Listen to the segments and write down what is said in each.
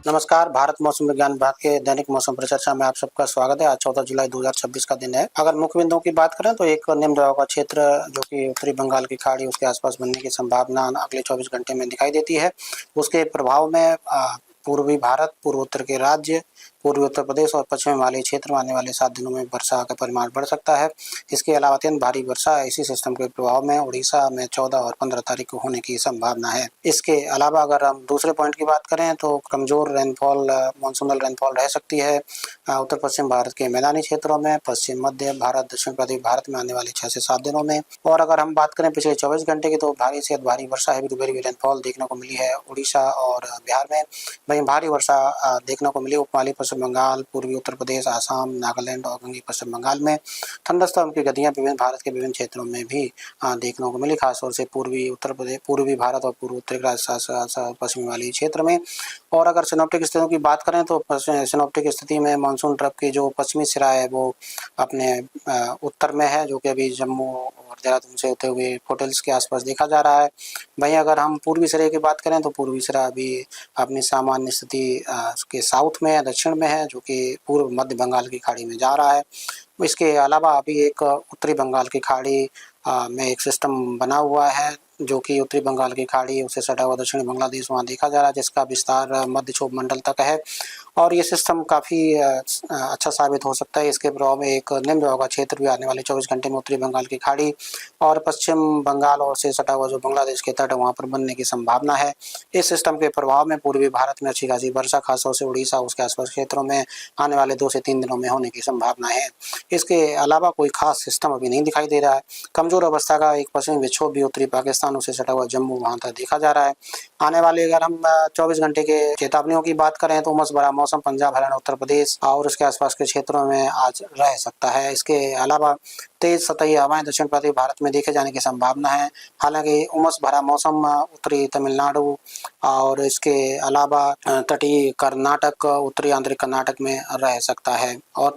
नमस्कार। भारत मौसम विज्ञान विभाग के दैनिक मौसम परिचर्चा में आप सबका स्वागत है। आज 14 जुलाई 2026 का दिन है। अगर मुख्य बिंदुओं की बात करें तो एक निम्न दबाव का क्षेत्र जो कि उत्तरी बंगाल की खाड़ी उसके आसपास बनने की संभावना अगले 24 घंटे में दिखाई देती है। उसके प्रभाव में पूर्वी भारत, पूर्वोत्तर के राज्य, पूर्वी उत्तर प्रदेश और पश्चिम हिमालयी क्षेत्र में आने वाले 7 दिनों में वर्षा का परिमाण बढ़ सकता है। इसके अलावा अत्यंत भारी वर्षा इसी सिस्टम के प्रभाव में उड़ीसा में 14 और 15 तारीख को होने की संभावना है। इसके अलावा अगर हम दूसरे पॉइंट की बात करें तो कमजोर रेनफॉल, मानसूनल रेनफॉल रह सकती है उत्तर पश्चिम भारत के मैदानी क्षेत्रों में, पश्चिम मध्य भारत, दक्षिण पूर्वी भारत में आने वाले 6 से 7 दिनों में। और अगर हम बात करें पिछले 24 घंटे की तो भारी से भारी वर्षा, हैवी टू वेरी रेनफॉल देखने को मिली है उड़ीसा और बिहार में। वहीं भारी वर्षा देखने को मिली उपमहाली पश्चिम बंगाल, पूर्वी उत्तर प्रदेश, आसाम, नागालैंड और गंगे पश्चिम बंगाल में। थंडरस्टॉर्म की गतियां विभिन्न भारत के विभिन्न क्षेत्रों में भी देखने को मिली, खासतौर से पूर्वी उत्तर प्रदेश, पूर्वी भारत और पूर्व उत्तर पश्चिम हिमालयी क्षेत्र में। और अगर सिनोप्टिक स्थितियों की बात करें तो सिनोप्टिक स्थिति में मानसून ट्रफ की जो पश्चिमी सिरा है वो अपने उत्तर में है, जो कि अभी जम्मू और देहरादून से होते हुए फोर्टहिल्स के आसपास देखा जा रहा है। वहीं अगर हम पूर्वी सिरे की बात करें तो पूर्वी सिरा अभी अपनी सामान्य स्थिति के साउथ में, दक्षिण में है, जो कि पूर्व मध्य बंगाल की खाड़ी में जा रहा है। इसके अलावा अभी एक उत्तरी बंगाल की खाड़ी में एक सिस्टम बना हुआ है जो कि उत्तरी बंगाल की खाड़ी उसे सटा हुआ दक्षिणी बांग्लादेश वहाँ देखा जा रहा है, जिसका विस्तार मध्य क्षोभ मंडल तक है और ये सिस्टम काफ़ी अच्छा साबित हो सकता है। इसके प्रभाव में एक निम्न दबाव का क्षेत्र भी आने वाले 24 घंटे में उत्तरी बंगाल की खाड़ी और पश्चिम बंगाल और से सटा हुआ जो बांग्लादेश के तट है वहाँ पर बनने की संभावना है। इस सिस्टम के प्रभाव में पूर्वी भारत में अच्छी खासी वर्षा, खासतौर से उड़ीसा उसके आसपास क्षेत्रों में आने वाले 2 से 3 दिनों में होने की संभावना है। इसके अलावा कोई खास सिस्टम अभी नहीं दिखाई दे रहा है। कमजोर अवस्था का एक पश्चिमी विक्षोभ भी उत्तरी पाकिस्तान से सटा हुआ जम्मू वहाँ तक देखा जा रहा है। आने वाले अगर हम 24 घंटे के चेतावनियों की बात करें तो उमस भरा मौसम पंजाब, हरियाणा, उत्तर प्रदेश और उसके आसपास के क्षेत्रों में आज रह सकता है। इसके अलावा तेज सतही हवाएं दक्षिण पूर्वी भारत में देखे जाने की संभावना है। हालांकि उमस भरा मौसम उत्तरी तमिलनाडु और इसके अलावा तटीय कर्नाटक, उत्तरी आंतरिक कर्नाटक में रह सकता है और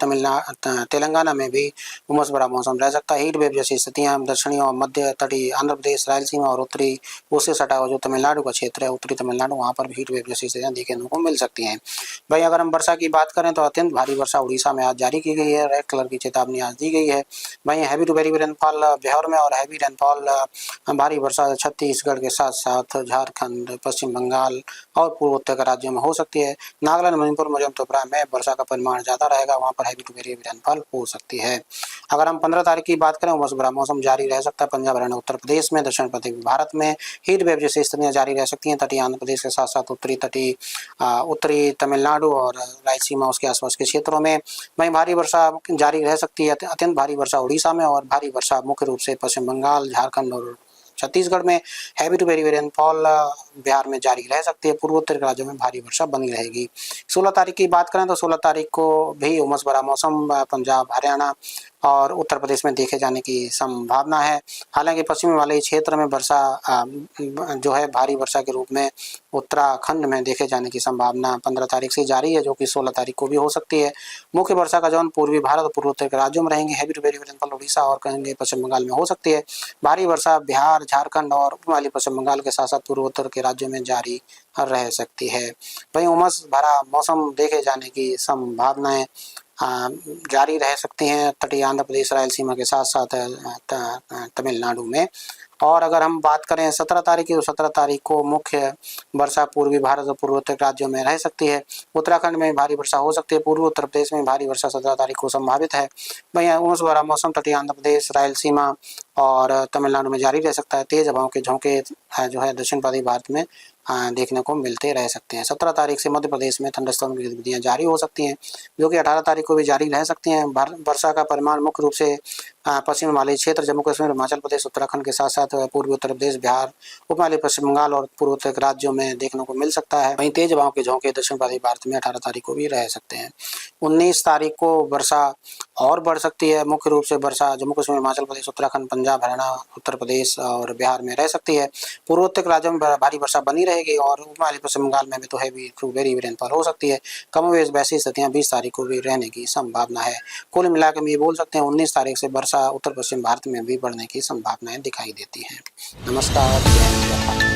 तेलंगाना में भी उमस भरा मौसम रह सकता है। हीट वेव जैसी स्थितियां दक्षिणी और मध्य तटीय आंध्र प्रदेश, रायलसीमा और उत्तरी उससे सटा हुआ जो तमिलनाडु का क्षेत्र है, उत्तरी तमिलनाडु, वहाँ पर भी हीट वेव जैसी स्थितियां देखने को मिल सकती हैं। भाई अगर हम वर्षा की बात करें तो अत्यंत भारी वर्षा उड़ीसा में आज जारी की गई है, रेड कलर की चेतावनी आज दी गई है। वहीं heavy to very rainfall Bihar में और हैवी रेनफॉल भारी वर्षा छत्तीसगढ़ के साथ साथ झारखंड, पश्चिम बंगाल और पूर्वोत्तर के राज्यों में हो सकती है। नागालैंड, मणिपुर, मिजोरम, त्रिपुरा में वर्षा का परिमाण ज्यादा रहेगा, वहाँ पर हैवी टू वेरी रेनफॉल हो सकती है। अगर हम 15 तारीख की बात करें उमस भरा मौसम जारी रह सकता है पंजाब, हरियाणा, उत्तर प्रदेश में, दक्षिण पूर्वी भारत में हीट वेव जैसी स्थितियां जारी रह सकती हैं। तटीय आंध्र प्रदेश के साथ साथ उत्तरी तमिलनाडु और रायलसीमा उसके आसपास के क्षेत्रों में। वहीं भारी वर्षा जारी रह सकती है, अत्यंत भारी वर्षा उड़ीसा में और भारी वर्षा मुख्य रूप से पश्चिम बंगाल, झारखंड और छत्तीसगढ़ में। Heavy to very rainfall Bihar में जारी रह सकती है। पूर्वोत्तर के राज्यों में भारी वर्षा बनी रहेगी। 16 तारीख की बात करें तो 16 तारीख को भी उमस भरा मौसम पंजाब, हरियाणा और उत्तर प्रदेश में देखे जाने की संभावना है। हालांकि पश्चिमी वाले क्षेत्र में वर्षा जो है भारी वर्षा के रूप में उत्तराखंड में देखे जाने की संभावना 15 तारीख से जारी है, जो कि 16 तारीख को भी हो सकती है। मुख्य वर्षा का जोन पूर्वी भारत और पूर्वोत्तर के राज्यों में रहेंगे। Heavy to very rainfall Orissa और कहेंगे पश्चिम बंगाल में हो सकती है। भारी वर्षा बिहार, झारखंड और उपमहाली पश्चिम बंगाल के साथ साथ पूर्वोत्तर के राज्यों में जारी रह सकती है। वहीं उमस भरा मौसम देखे जाने की संभावनाएं जारी रह सकती हैं तटीय आंध्र प्रदेश, रायलसीमा के साथ साथ तमिलनाडु में। और अगर हम बात करें 17 तारीख की तो 17 तारीख को मुख्य वर्षा पूर्वी भारत और पूर्वोत्तर राज्यों में रह सकती है। उत्तराखंड में भारी वर्षा हो सकती है। पूर्वी उत्तर प्रदेश में भारी वर्षा 17 तारीख को संभावित है। वहीं उमस भरा मौसम तटीय आंध्र प्रदेश, रायलसीमा और तमिलनाडु में जारी रह सकता है। तेज हवाओं के झोंके जो है दक्षिण पूर्वी भारत में देखने को मिलते रह सकते हैं। 17 तारीख से मध्य प्रदेश में थंडरस्टॉर्म की गतिविधियां जारी हो सकती हैं, जो कि 18 तारीख को भी जारी रह सकती हैं। वर्षा का परिमाण मुख्य रूप से पश्चिम हिमालयी क्षेत्र, जम्मू कश्मीर, हिमाचल प्रदेश, उत्तराखंड के साथ साथ पूर्वी उत्तर प्रदेश, बिहार, उपमहाली पश्चिम बंगाल और पूर्वोत्तर के राज्यों में देखने को मिल सकता है। वहीं तेज हवाओं के झोंके दक्षिण पूर्वी भारत में 18 तारीख को भी रह सकते हैं। 19 तारीख को वर्षा और बढ़ सकती है। मुख्य रूप से वर्षा जम्मू कश्मीर, हिमाचल प्रदेश, उत्तराखंड, पंजाब, हरियाणा, उत्तर प्रदेश और बिहार में रह सकती है। पूर्वोत्तर के राज्यों में भारी वर्षा बनी रहेगी और उपमहाली पश्चिम बंगाल में भी तो हैवी टू वेरी रेनफॉल हो सकती है। कमोवेश वैसी स्थितियां 20 तारीख को भी रहने की संभावना है। कुल मिलाकर हम ये बोल सकते हैं 19 तारीख से वर्षा उत्तर पश्चिम भारत में भी बढ़ने की संभावनाएं दिखाई देती हैं। नमस्कार।